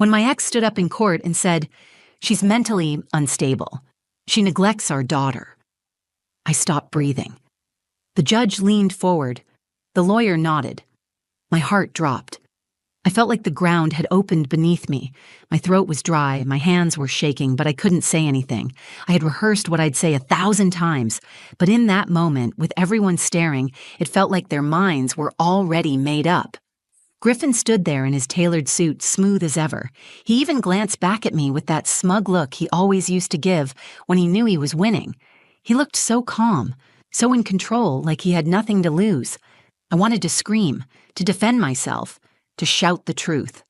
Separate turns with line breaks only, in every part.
When my ex stood up in court and said, "She's mentally unstable. She neglects our daughter," I stopped breathing. The judge leaned forward. The lawyer nodded. My heart dropped. I felt like the ground had opened beneath me. My throat was dry, my hands were shaking, but I couldn't say anything. I had rehearsed what I'd say 1,000 times, but in that moment, with everyone staring, it felt like their minds were already made up. Griffin stood there in his tailored suit, smooth as ever. He even glanced back at me with that smug look he always used to give when he knew he was winning. He looked so calm, so in control, like he had nothing to lose. I wanted to scream, to defend myself, to shout the truth.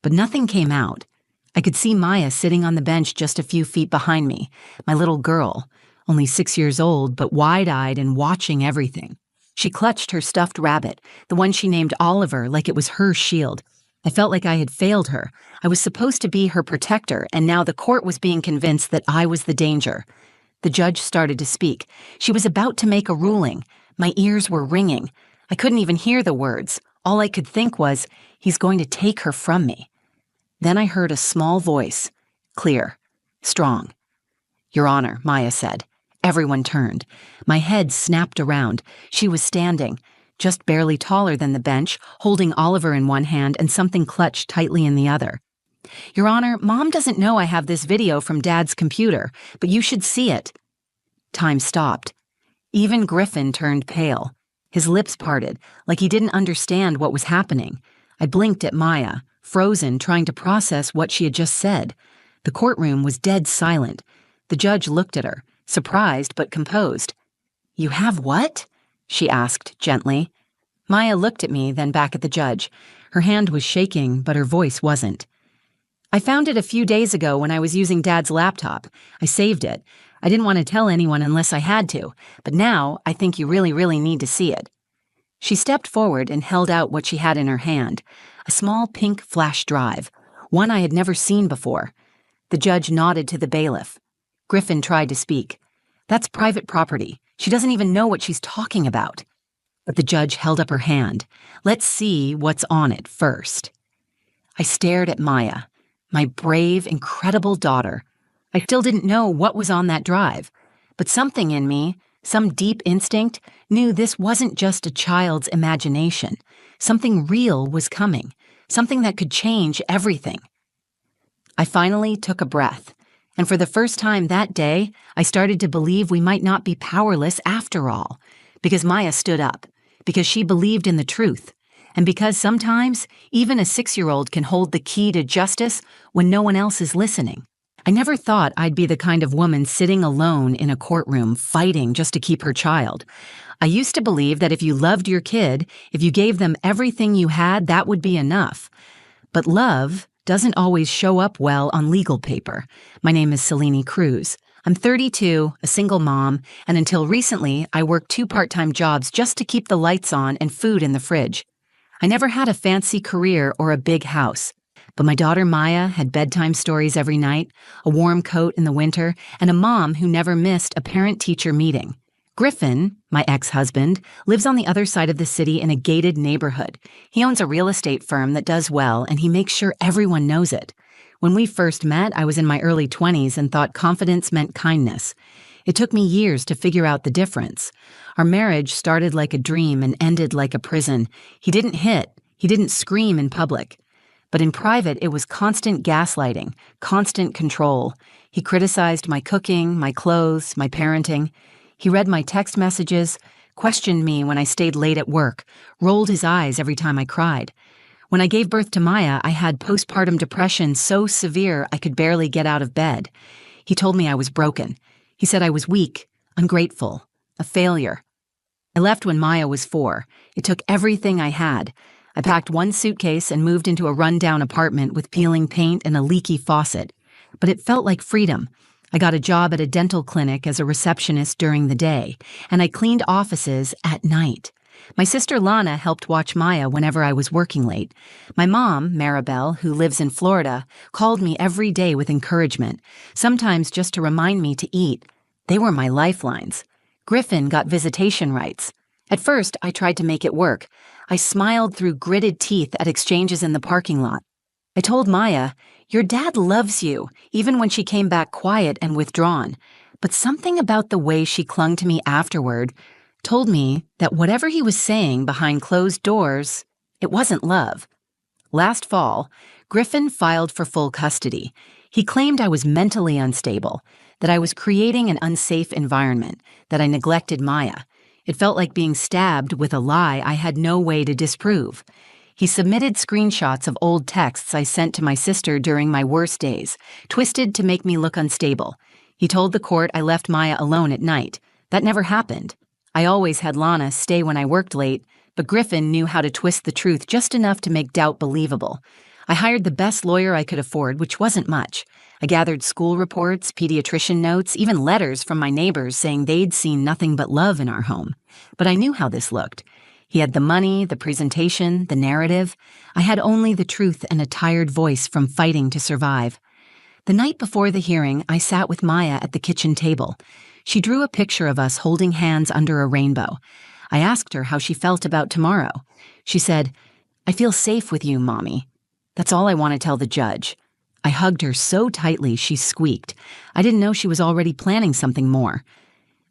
But nothing came out. I could see Maya sitting on the bench just a few feet behind me, my little girl, only 6 years old, but wide-eyed and watching everything. She clutched her stuffed rabbit, the one she named Oliver, like it was her shield. I felt like I had failed her. I was supposed to be her protector, and now the court was being convinced that I was the danger. The judge started to speak. She was about to make a ruling. My ears were ringing. I couldn't even hear the words. All I could think was, he's going to take her from me. Then I heard a small voice, clear, strong. "Your Honor," Maya said. Everyone turned. My head snapped around. She was standing, just barely taller than the bench, holding Oliver in one hand and something clutched tightly in the other. "Your Honor, Mom doesn't know I have this video from Dad's computer, but you should see it." Time stopped. Even Griffin turned pale. His lips parted, like he didn't understand what was happening. I blinked at Maya, frozen, trying to process what she had just said. The courtroom was dead silent. The judge looked at her, surprised but composed. "You have what?" she asked gently. Maya looked at me, then back at the judge. Her hand was shaking, but her voice wasn't. "I found it a few days ago when I was using Dad's laptop. I saved it. I didn't want to tell anyone unless I had to, but now I think you really need to see it." She stepped forward and held out what she had in her hand, a small pink flash drive, one I had never seen before. The judge nodded to the bailiff. Griffin tried to speak. "That's private property. She doesn't even know what she's talking about." But the judge held up her hand. "Let's see what's on it first." I stared at Maya, my brave, incredible daughter. I still didn't know what was on that drive, but something in me, some deep instinct, knew this wasn't just a child's imagination. Something real was coming, something that could change everything. I finally took a breath, and for the first time that day, I started to believe we might not be powerless after all, because Maya stood up, because she believed in the truth, and because sometimes even a 6-year-old can hold the key to justice when no one else is listening. I never thought I'd be the kind of woman sitting alone in a courtroom fighting just to keep her child. I used to believe that if you loved your kid, if you gave them everything you had, that would be enough. But love doesn't always show up well on legal paper. My name is Selene Cruz. I'm 32, a single mom, and until recently, I worked 2 part-time jobs just to keep the lights on and food in the fridge. I never had a fancy career or a big house. But my daughter Maya had bedtime stories every night, a warm coat in the winter, and a mom who never missed a parent-teacher meeting. Griffin, my ex-husband, lives on the other side of the city in a gated neighborhood. He owns a real estate firm that does well, and he makes sure everyone knows it. When we first met, I was in my early 20s and thought confidence meant kindness. It took me years to figure out the difference. Our marriage started like a dream and ended like a prison. He didn't hit. He didn't scream in public. But in private, it was constant gaslighting, constant control. He criticized my cooking, my clothes, my parenting. He read my text messages, questioned me when I stayed late at work, rolled his eyes every time I cried. When I gave birth to Maya, I had postpartum depression so severe I could barely get out of bed. He told me I was broken. He said I was weak, ungrateful, a failure. I left when Maya was 4. It took everything I had. I packed 1 suitcase and moved into a run-down apartment with peeling paint and a leaky faucet. But it felt like freedom. I got a job at a dental clinic as a receptionist during the day, and I cleaned offices at night. My sister Lana helped watch Maya whenever I was working late. My mom, Maribel, who lives in Florida, called me every day with encouragement, sometimes just to remind me to eat. They were my lifelines. Griffin got visitation rights. At first, I tried to make it work. I smiled through gritted teeth at exchanges in the parking lot. I told Maya, "Your dad loves you," even when she came back quiet and withdrawn. But something about the way she clung to me afterward told me that whatever he was saying behind closed doors, it wasn't love. Last fall, Griffin filed for full custody. He claimed I was mentally unstable, that I was creating an unsafe environment, that I neglected Maya. It felt like being stabbed with a lie I had no way to disprove. He submitted screenshots of old texts I sent to my sister during my worst days, twisted to make me look unstable. He told the court I left Maya alone at night. That never happened. I always had Lana stay when I worked late, but Griffin knew how to twist the truth just enough to make doubt believable. I hired the best lawyer I could afford, which wasn't much. I gathered school reports, pediatrician notes, even letters from my neighbors saying they'd seen nothing but love in our home. But I knew how this looked. He had the money, the presentation, the narrative. I had only the truth and a tired voice from fighting to survive. The night before the hearing, I sat with Maya at the kitchen table. She drew a picture of us holding hands under a rainbow. I asked her how she felt about tomorrow. She said, "I feel safe with you, Mommy." That's all I want to tell the judge. I hugged her so tightly she squeaked. I didn't know she was already planning something more.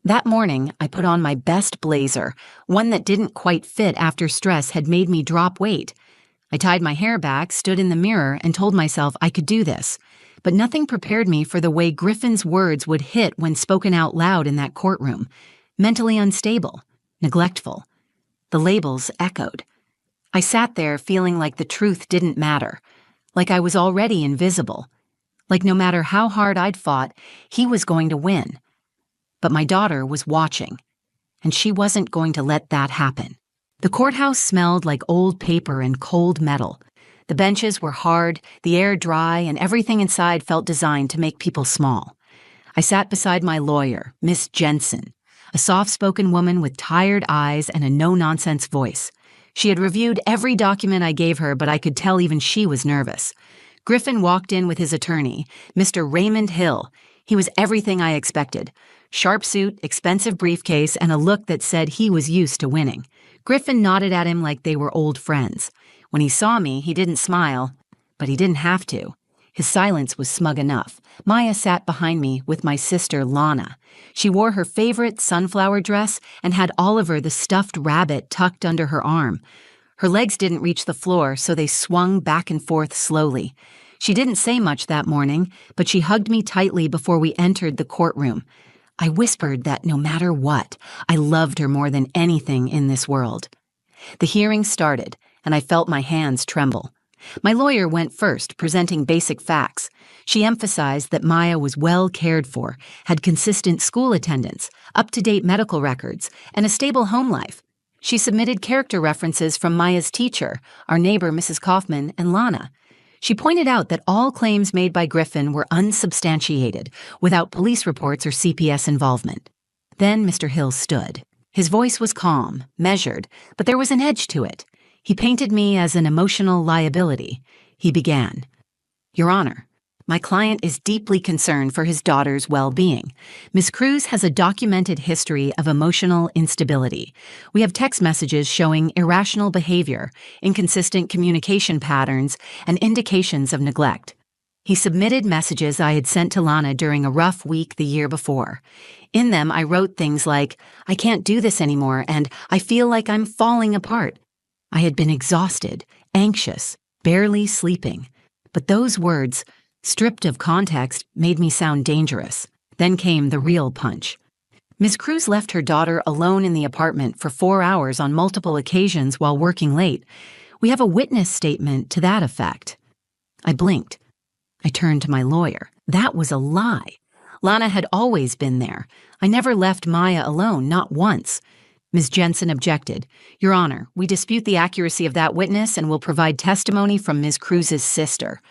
That morning, I put on my best blazer, one that didn't quite fit after stress had made me drop weight. I tied my hair back, stood in the mirror, and told myself I could do this. But nothing prepared me for the way Griffin's words would hit when spoken out loud in that courtroom. Mentally unstable, neglectful. The labels echoed. I sat there feeling like the truth didn't matter, like I was already invisible, like no matter how hard I'd fought, he was going to win. But my daughter was watching, and she wasn't going to let that happen. The courthouse smelled like old paper and cold metal. The benches were hard, the air dry, and everything inside felt designed to make people small. I sat beside my lawyer, Miss Jensen, a soft-spoken woman with tired eyes and a no-nonsense voice. She had reviewed every document I gave her, but I could tell even she was nervous. Griffin walked in with his attorney, Mr. Raymond Hill. He was everything I expected. Sharp suit, expensive briefcase, and a look that said he was used to winning. Griffin nodded at him like they were old friends. When he saw me, he didn't smile, but he didn't have to. His silence was smug enough. Maya sat behind me with my sister, Lana. She wore her favorite sunflower dress and had Oliver the stuffed rabbit tucked under her arm. Her legs didn't reach the floor, so they swung back and forth slowly. She didn't say much that morning, but she hugged me tightly before we entered the courtroom. I whispered that no matter what, I loved her more than anything in this world. The hearing started, and I felt my hands tremble. My lawyer went first, presenting basic facts. She emphasized that Maya was well cared for, had consistent school attendance, up-to-date medical records, and a stable home life. She submitted character references from Maya's teacher, our neighbor Mrs. Kaufman, and Lana. She pointed out that all claims made by Griffin were unsubstantiated, without police reports or CPS involvement. Then Mr. Hill stood. His voice was calm, measured, but there was an edge to it. He painted me as an emotional liability. He began, "Your Honor, my client is deeply concerned for his daughter's well-being. Ms. Cruz has a documented history of emotional instability. We have text messages showing irrational behavior, inconsistent communication patterns, and indications of neglect." He submitted messages I had sent to Lana during a rough week the year before. In them, I wrote things like, "I can't do this anymore," and "I feel like I'm falling apart." I had been exhausted, anxious, barely sleeping. But those words, stripped of context, made me sound dangerous. Then came the real punch. Ms. Cruz left her daughter alone in the apartment for 4 hours on multiple occasions while working late. We have a witness statement to that effect. I blinked. I turned to my lawyer. That was a lie. Lana had always been there. I never left Maya alone, not once. Ms. Jensen objected. "Your Honor, we dispute the accuracy of that witness and will provide testimony from Ms. Cruz's sister."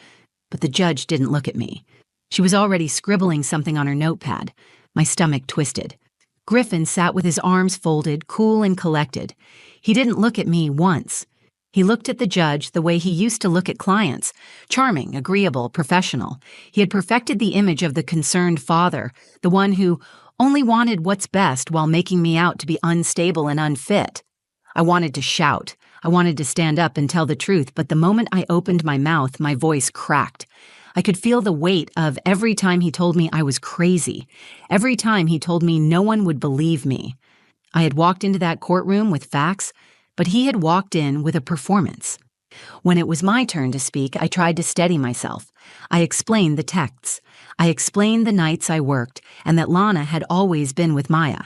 But the judge didn't look at me. She was already scribbling something on her notepad. My stomach twisted. Griffin sat with his arms folded, cool and collected. He didn't look at me once. He looked at the judge the way he used to look at clients. Charming, agreeable, professional. He had perfected the image of the concerned father, the one who only wanted what's best while making me out to be unstable and unfit. I wanted to shout. I wanted to stand up and tell the truth, but the moment I opened my mouth, my voice cracked. I could feel the weight of every time he told me I was crazy, every time he told me no one would believe me. I had walked into that courtroom with facts, but he had walked in with a performance. When it was my turn to speak, I tried to steady myself. I explained the texts. I explained the nights I worked and that Lana had always been with Maya.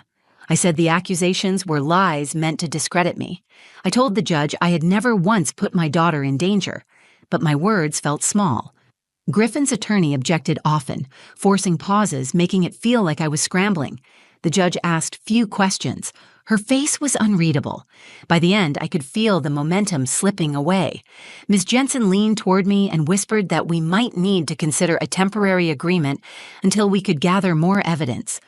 I said the accusations were lies meant to discredit me. I told the judge I had never once put my daughter in danger, but my words felt small. Griffin's attorney objected often, forcing pauses, making it feel like I was scrambling. The judge asked few questions. Her face was unreadable. By the end, I could feel the momentum slipping away. Ms. Jensen leaned toward me and whispered that we might need to consider a temporary agreement until we could gather more evidence.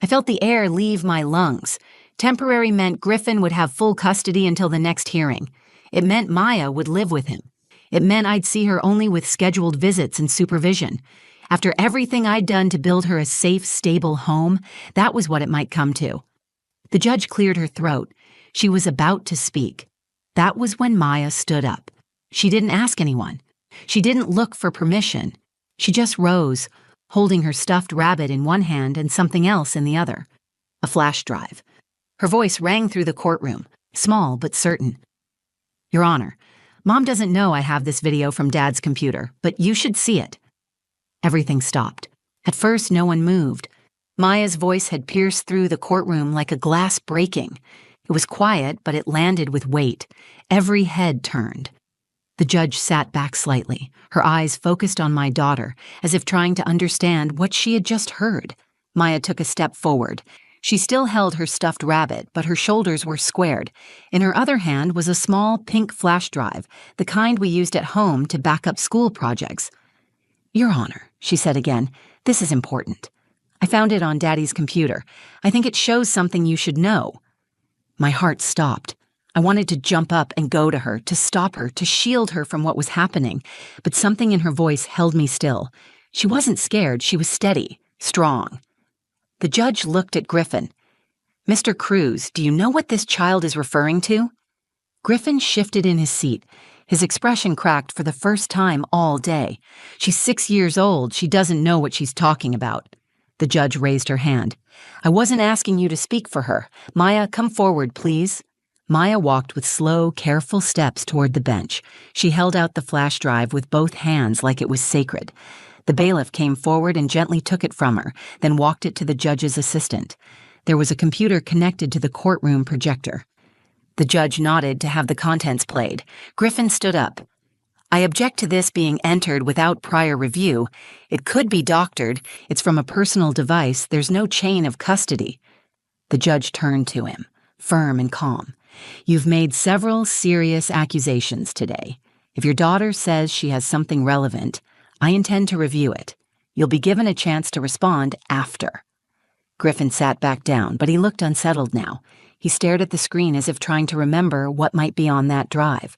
I felt the air leave my lungs. Temporary meant Griffin would have full custody until the next hearing. It meant Maya would live with him. It meant I'd see her only with scheduled visits and supervision. After everything I'd done to build her a safe, stable home, that was what it might come to. The judge cleared her throat. She was about to speak. That was when Maya stood up. She didn't ask anyone. She didn't look for permission. She just rose, holding her stuffed rabbit in one hand and something else in the other. A flash drive. Her voice rang through the courtroom, small but certain. Your Honor, Mom doesn't know I have this video from Dad's computer, but you should see it. Everything stopped. At first, no one moved. Maya's voice had pierced through the courtroom like a glass breaking. It was quiet, but it landed with weight. Every head turned. The judge sat back slightly, her eyes focused on my daughter, as if trying to understand what she had just heard. Maya took a step forward. She still held her stuffed rabbit, but her shoulders were squared. In her other hand was a small pink flash drive, the kind we used at home to back up school projects. Your Honor, she said again, this is important. I found it on Daddy's computer. I think it shows something you should know. My heart stopped. I wanted to jump up and go to her, to stop her, to shield her from what was happening, but something in her voice held me still. She wasn't scared, she was steady, strong. The judge looked at Griffin. Mr. Cruz, do you know what this child is referring to? Griffin shifted in his seat. His expression cracked for the first time all day. She's 6 years old. She doesn't know what she's talking about. The judge raised her hand. I wasn't asking you to speak for her. Maya, come forward, please. Maya walked with slow, careful steps toward the bench. She held out the flash drive with both hands like it was sacred. The bailiff came forward and gently took it from her, then walked it to the judge's assistant. There was a computer connected to the courtroom projector. The judge nodded to have the contents played. Griffin stood up. I object to this being entered without prior review. It could be doctored. It's from a personal device. There's no chain of custody. The judge turned to him, firm and calm. You've made several serious accusations today. If your daughter says she has something relevant, I intend to review it. You'll be given a chance to respond after. Griffin sat back down, but he looked unsettled now. He stared at the screen as if trying to remember what might be on that drive.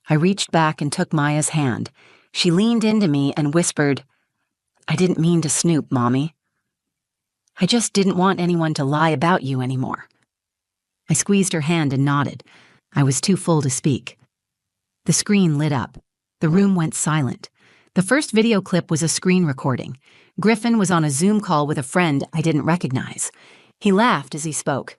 I reached back and took Maya's hand. She leaned into me and whispered, I didn't mean to snoop, Mommy. I just didn't want anyone to lie about you anymore. I squeezed her hand and nodded. I was too full to speak. The screen lit up. The room went silent. The first video clip was a screen recording. Griffin was on a Zoom call with a friend I didn't recognize. He laughed as he spoke.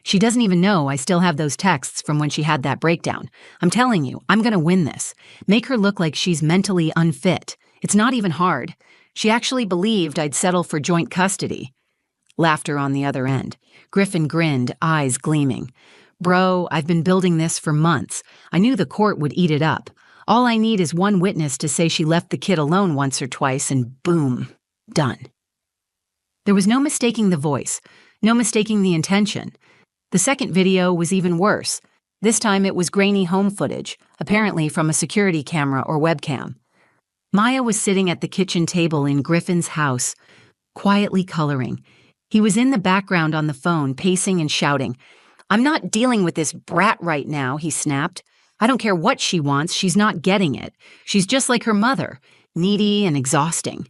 She doesn't even know I still have those texts from when she had that breakdown. I'm telling you, I'm going to win this. Make her look like she's mentally unfit. It's not even hard. She actually believed I'd settle for joint custody. Laughter on the other end. Griffin grinned, eyes gleaming. Bro, I've been building this for months. I knew the court would eat it up. All I need is one witness to say she left the kid alone once or twice and boom, done. There was no mistaking the voice, no mistaking the intention. The second video was even worse. This time it was grainy home footage, apparently from a security camera or webcam. Maya was sitting at the kitchen table in Griffin's house, quietly coloring. He was in the background on the phone, pacing and shouting. I'm not dealing with this brat right now, he snapped. I don't care what she wants, she's not getting it. She's just like her mother, needy and exhausting.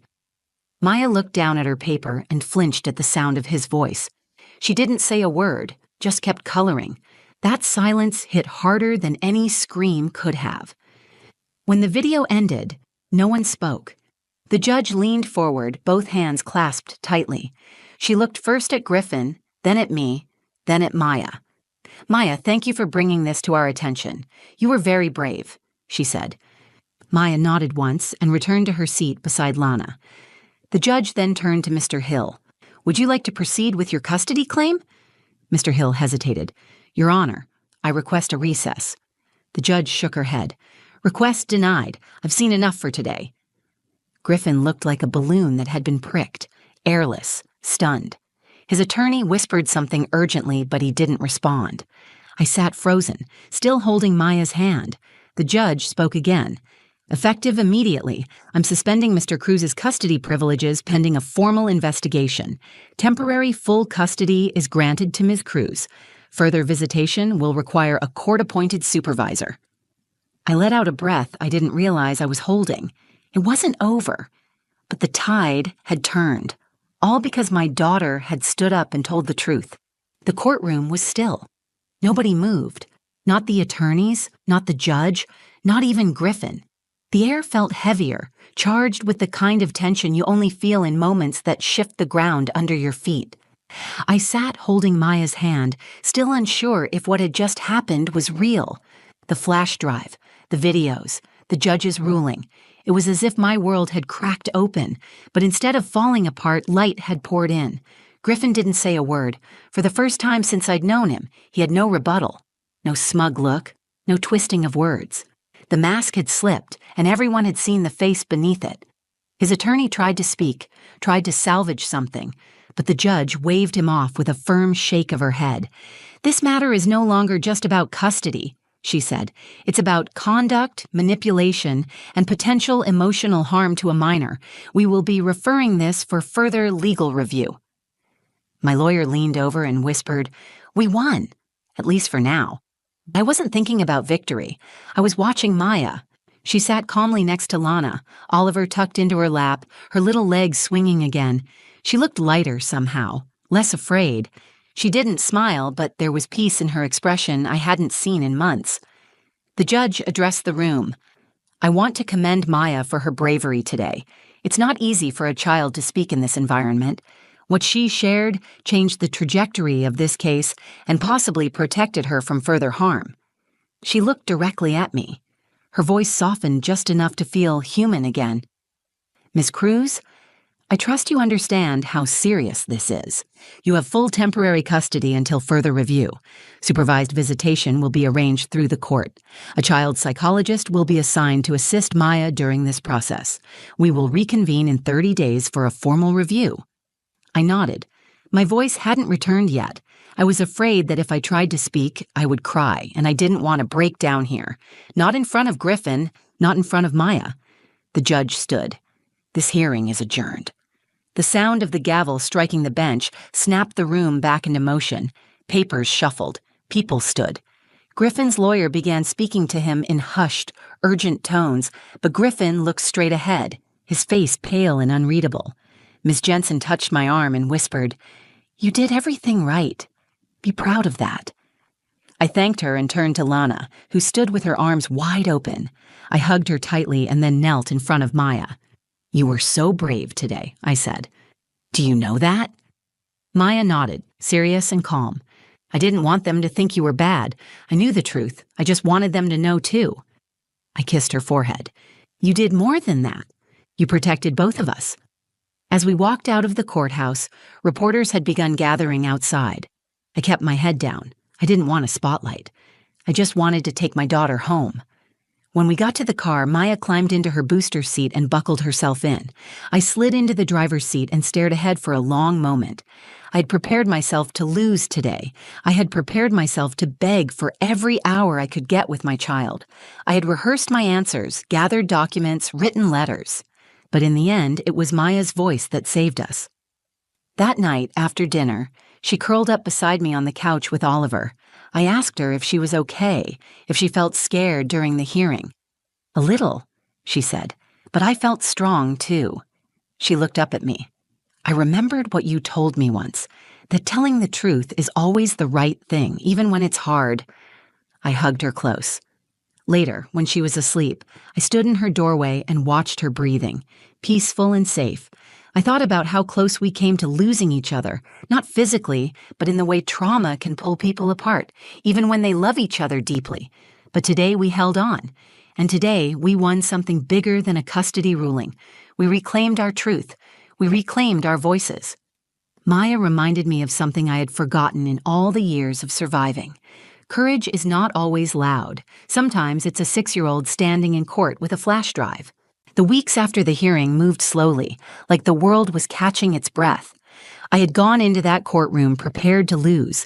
Maya looked down at her paper and flinched at the sound of his voice. She didn't say a word, just kept coloring. That silence hit harder than any scream could have. When the video ended, no one spoke. The judge leaned forward, both hands clasped tightly. She looked first at Griffin, then at me, then at Maya. "Maya, thank you for bringing this to our attention. You were very brave," she said. Maya nodded once and returned to her seat beside Lana. The judge then turned to Mr. Hill. "Would you like to proceed with your custody claim?" Mr. Hill hesitated. "Your Honor, I request a recess." The judge shook her head. "Request denied. I've seen enough for today." Griffin looked like a balloon that had been pricked, airless, stunned. His attorney whispered something urgently, but he didn't respond. I sat frozen, still holding Maya's hand. The judge spoke again. "Effective immediately, I'm suspending Mr. Cruz's custody privileges pending a formal investigation. Temporary full custody is granted to Ms. Cruz. Further visitation will require a court-appointed supervisor." I let out a breath I didn't realize I was holding. It wasn't over, but the tide had turned, all because my daughter had stood up and told the truth. The courtroom was still. Nobody moved. Not the attorneys, not the judge, not even Griffin. The air felt heavier, charged with the kind of tension you only feel in moments that shift the ground under your feet. I sat holding Maya's hand, still unsure if what had just happened was real. The flash drive, the videos, the judge's ruling. It was as if my world had cracked open, but instead of falling apart, light had poured in. Griffin didn't say a word. For the first time since I'd known him, he had no rebuttal, no smug look, no twisting of words. The mask had slipped, and everyone had seen the face beneath it. His attorney tried to speak, tried to salvage something, but the judge waved him off with a firm shake of her head. "This matter is no longer just about custody," she said. "It's about conduct, manipulation, and potential emotional harm to a minor. We will be referring this for further legal review." My lawyer leaned over and whispered, "We won, at least for now." I wasn't thinking about victory. I was watching Maya. She sat calmly next to Lana, Oliver tucked into her lap, her little legs swinging again. She looked lighter somehow, less afraid. She didn't smile, but there was peace in her expression I hadn't seen in months. The judge addressed the room. "I want to commend Maya for her bravery today. It's not easy for a child to speak in this environment. What she shared changed the trajectory of this case and possibly protected her from further harm." She looked directly at me. Her voice softened just enough to feel human again. "Ms. Cruz, I trust you understand how serious this is. You have full temporary custody until further review. Supervised visitation will be arranged through the court. A child psychologist will be assigned to assist Maya during this process. We will reconvene in 30 days for a formal review." I nodded. My voice hadn't returned yet. I was afraid that if I tried to speak, I would cry, and I didn't want to break down here. Not in front of Griffin, not in front of Maya. The judge stood. "This hearing is adjourned." The sound of the gavel striking the bench snapped the room back into motion. Papers shuffled. People stood. Griffin's lawyer began speaking to him in hushed, urgent tones, but Griffin looked straight ahead, his face pale and unreadable. Miss Jensen touched my arm and whispered, "You did everything right. Be proud of that." I thanked her and turned to Lana, who stood with her arms wide open. I hugged her tightly and then knelt in front of Maya. "You were so brave today," I said. "Do you know that?" Maya nodded, serious and calm. "I didn't want them to think you were bad. I knew the truth. I just wanted them to know too." I kissed her forehead. "You did more than that. You protected both of us." As we walked out of the courthouse, reporters had begun gathering outside. I kept my head down. I didn't want a spotlight. I just wanted to take my daughter home. When we got to the car, Maya climbed into her booster seat and buckled herself in. I slid into the driver's seat and stared ahead for a long moment. I had prepared myself to lose today. I had prepared myself to beg for every hour I could get with my child. I had rehearsed my answers, gathered documents, written letters. But in the end, it was Maya's voice that saved us. That night, after dinner, she curled up beside me on the couch with Oliver. I asked her if she was okay, if she felt scared during the hearing. "A little," she said, "but I felt strong, too." She looked up at me. "I remembered what you told me once, that telling the truth is always the right thing, even when it's hard. I hugged her close. Later, when she was asleep, I stood in her doorway and watched her breathing, peaceful and safe. I thought about how close we came to losing each other, not physically, but in the way trauma can pull people apart, even when they love each other deeply. But today we held on, and today we won something bigger than a custody ruling. We reclaimed our truth. We reclaimed our voices. Maya reminded me of something I had forgotten in all the years of surviving. Courage is not always loud. Sometimes it's a 6-year-old standing in court with a flash drive. The weeks after the hearing moved slowly, like the world was catching its breath. I had gone into that courtroom prepared to lose.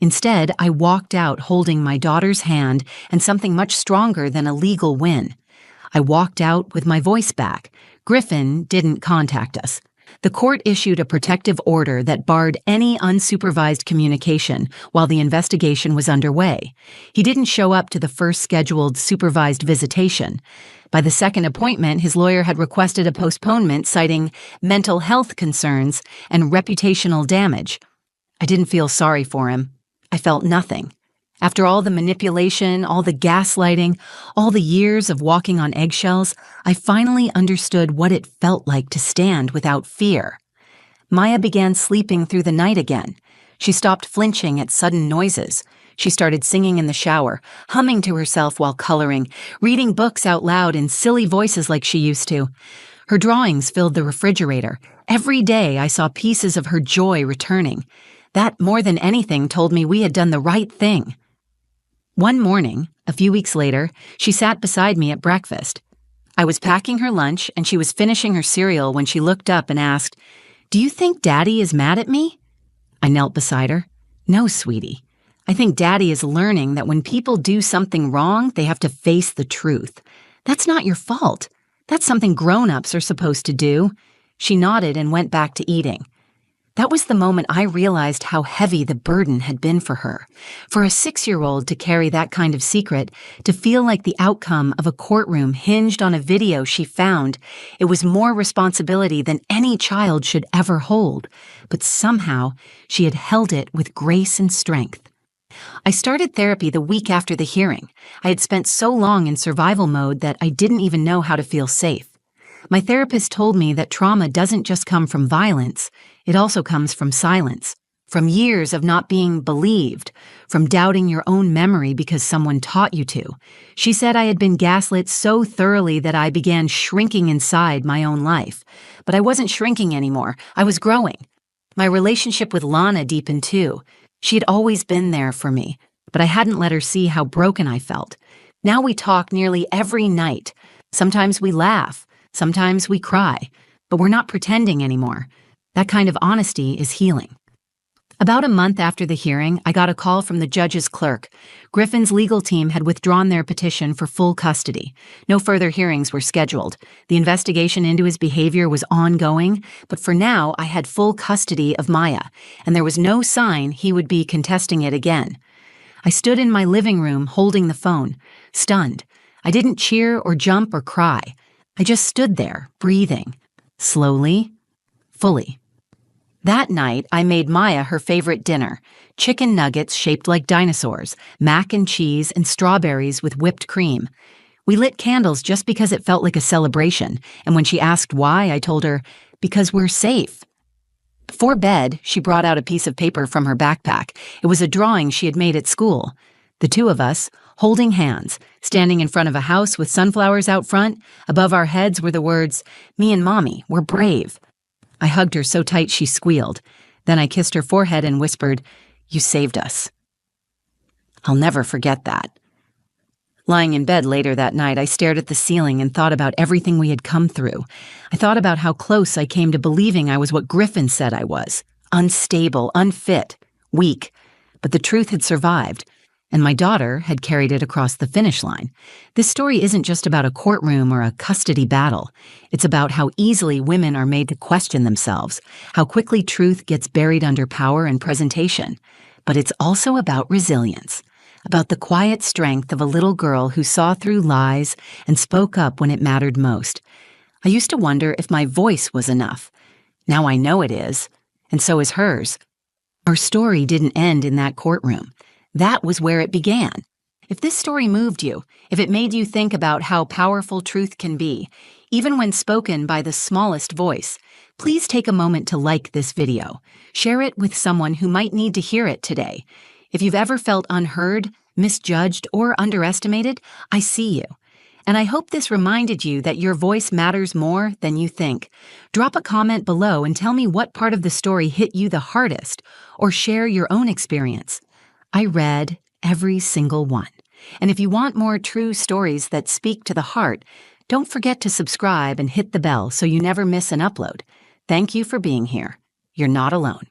Instead, I walked out holding my daughter's hand and something much stronger than a legal win. I walked out with my voice back. Griffin didn't contact us. The court issued a protective order that barred any unsupervised communication while the investigation was underway. He didn't show up to the first scheduled supervised visitation. By the second appointment, his lawyer had requested a postponement citing mental health concerns and reputational damage. I didn't feel sorry for him. I felt nothing. After all the manipulation, all the gaslighting, all the years of walking on eggshells, I finally understood what it felt like to stand without fear. Maya began sleeping through the night again. She stopped flinching at sudden noises. She started singing in the shower, humming to herself while coloring, reading books out loud in silly voices like she used to. Her drawings filled the refrigerator. Every day I saw pieces of her joy returning. That, more than anything, told me we had done the right thing. One morning, a few weeks later, she sat beside me at breakfast. I was packing her lunch and she was finishing her cereal when she looked up and asked, "Do you think Daddy is mad at me?" I knelt beside her. "No, sweetie. I think Daddy is learning that when people do something wrong, they have to face the truth. That's not your fault. That's something grown-ups are supposed to do." She nodded and went back to eating. That was the moment I realized how heavy the burden had been for her. For a 6-year-old to carry that kind of secret, to feel like the outcome of a courtroom hinged on a video she found, it was more responsibility than any child should ever hold. But somehow, she had held it with grace and strength. I started therapy the week after the hearing. I had spent so long in survival mode that I didn't even know how to feel safe. My therapist told me that trauma doesn't just come from violence, it also comes from silence, from years of not being believed, from doubting your own memory because someone taught you to. She said I had been gaslit so thoroughly that I began shrinking inside my own life. But I wasn't shrinking anymore. I was growing. My relationship with Lana deepened too. She had always been there for me, but I hadn't let her see how broken I felt. Now we talk nearly every night. Sometimes we laugh. Sometimes we cry, but we're not pretending anymore. That kind of honesty is healing. About a month after the hearing, I got a call from the judge's clerk. Griffin's legal team had withdrawn their petition for full custody. No further hearings were scheduled. The investigation into his behavior was ongoing, but for now I had full custody of Maya, and there was no sign he would be contesting it again. I stood in my living room holding the phone, stunned. I didn't cheer or jump or cry. I just stood there, breathing, slowly, fully. That night, I made Maya her favorite dinner, chicken nuggets shaped like dinosaurs, mac and cheese, and strawberries with whipped cream. We lit candles just because it felt like a celebration, and when she asked why, I told her, because we're safe. Before bed, she brought out a piece of paper from her backpack. It was a drawing she had made at school. The two of us, holding hands, standing in front of a house with sunflowers out front. Above our heads were the words, "Me and Mommy, we're brave." I hugged her so tight she squealed. Then I kissed her forehead and whispered, "You saved us." I'll never forget that. Lying in bed later that night, I stared at the ceiling and thought about everything we had come through. I thought about how close I came to believing I was what Griffin said I was. Unstable, unfit, weak. But the truth had survived. And my daughter had carried it across the finish line. This story isn't just about a courtroom or a custody battle. It's about how easily women are made to question themselves, how quickly truth gets buried under power and presentation. But it's also about resilience, about the quiet strength of a little girl who saw through lies and spoke up when it mattered most. I used to wonder if my voice was enough. Now I know it is, and so is hers. Our story didn't end in that courtroom. That was where it began. If this story moved you, if it made you think about how powerful truth can be, even when spoken by the smallest voice, please take a moment to like this video. Share it with someone who might need to hear it today. If you've ever felt unheard, misjudged, or underestimated, I see you. And I hope this reminded you that your voice matters more than you think. Drop a comment below and tell me what part of the story hit you the hardest, or share your own experience. I read every single one. And if you want more true stories that speak to the heart, don't forget to subscribe and hit the bell so you never miss an upload. Thank you for being here. You're not alone.